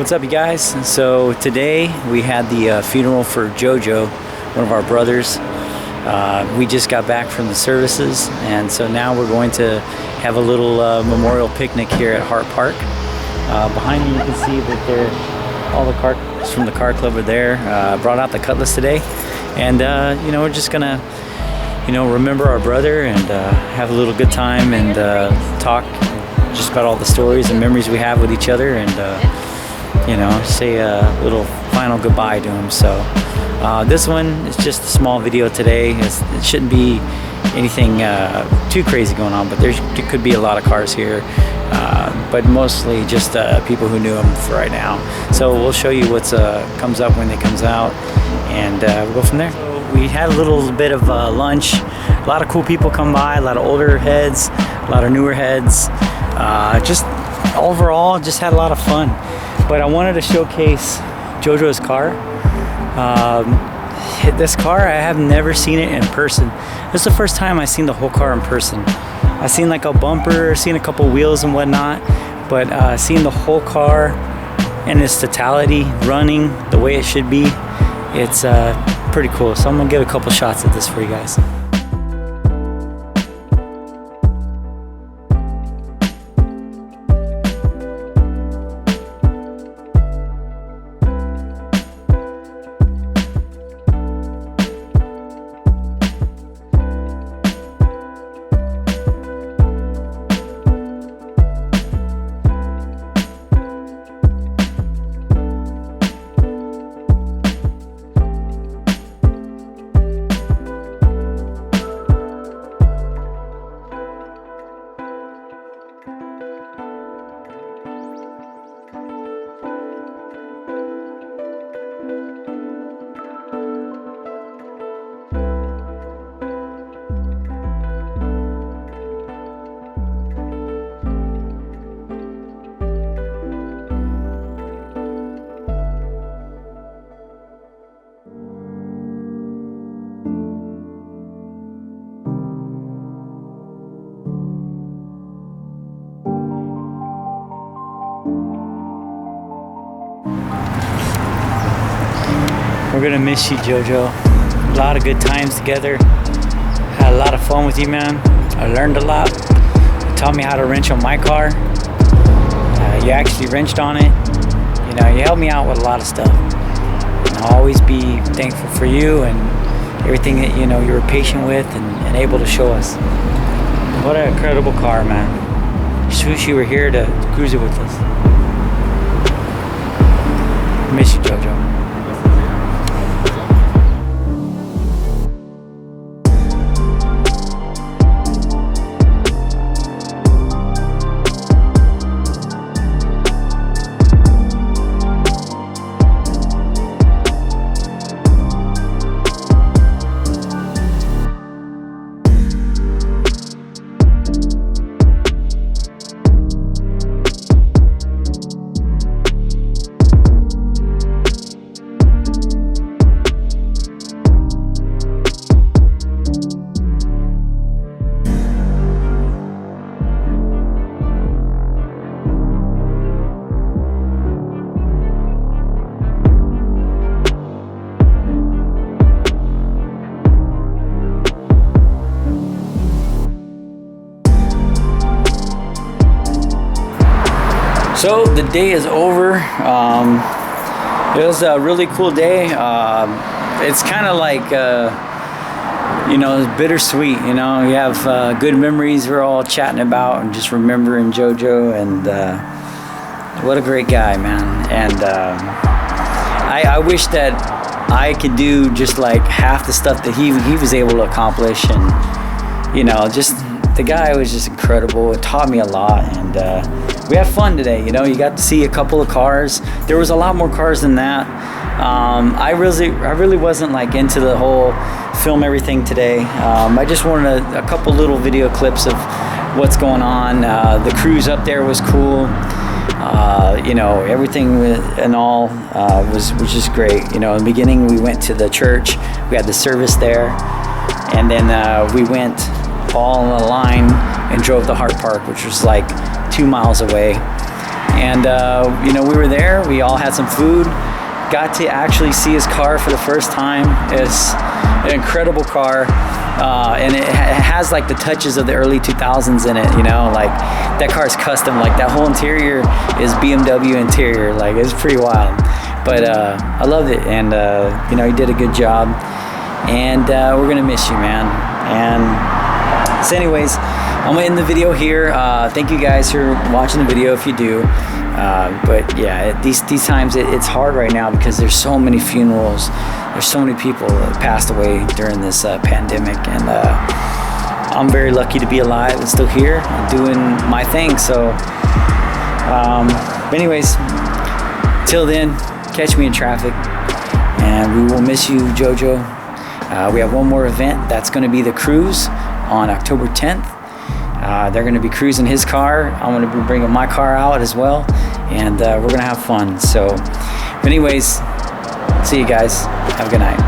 What's up, you guys? So today we had the funeral for JoJo, one of our brothers. We just got back from the services, and so now we're going to have a little memorial picnic here at Hart Park. Behind me you can see that all the cars from the car club are there. Brought out the Cutlass today, and we're just gonna remember our brother and have a little good time and talk just about all the stories and memories we have with each other, and say a little final goodbye to him. So this one is just a small video today. It shouldn't be anything too crazy going on, but there could be a lot of cars here, but mostly just people who knew him for right now. So we'll show you what's comes up when it comes out, and we'll go from there. So we had a little bit of lunch. A lot of cool people come by, a lot of older heads, a lot of newer heads. Just overall, just had a lot of fun. But I wanted to showcase JoJo's car. This car, I have never seen it in person. This is the first time I've seen the whole car in person. I've seen like a bumper, seen a couple wheels and whatnot, but seeing the whole car in its totality, running the way it should be, it's pretty cool. So I'm gonna get a couple shots of this for you guys. We're gonna miss you, JoJo. A lot of good times together. Had a lot of fun with you, man. I learned a lot. You taught me how to wrench on my car. You actually wrenched on it. You helped me out with a lot of stuff. And I'll always be thankful for you and everything that you were patient with and able to show us. What an incredible car, man. Just wish you were here to cruise it with us. Miss you, JoJo. So the day is over. It was a really cool day. It's kind of like, bittersweet. You have good memories we're all chatting about and just remembering JoJo, and what a great guy, man. And I wish that I could do just like half the stuff that he was able to accomplish, and just the guy was just incredible. It taught me a lot, and we had fun today. You got to see a couple of cars. There was a lot more cars than that. I really wasn't like into the whole film everything today. I just wanted a couple little video clips of what's going on. The cruise up there was cool. Everything and all was just great. In the beginning we went to the church. We had the service there, and then we went all on the line and drove to Hart Park, which was like 2 miles away. And you know, we were there. We all had some food. Got to actually see his car for the first time. It's an incredible car, and it has like the touches of the early 2000s in it. You know, like that car's custom. Like that whole interior is BMW interior. Like it's pretty wild. But I loved it, and you know, he did a good job. And we're gonna miss you, man. And so anyways, I'm gonna end the video here. Thank you guys for watching the video if you do. But yeah, these times it's hard right now because there's so many funerals. There's so many people that passed away during this pandemic, and I'm very lucky to be alive and still here and doing my thing. So anyways, till then, catch me in traffic, and we will miss you, JoJo. We have one more event. That's going to be the cruise on October 10th. They're going to be cruising his car. I'm going to be bringing my car out as well, and we're going to have fun. So anyways, see you guys. Have a good night.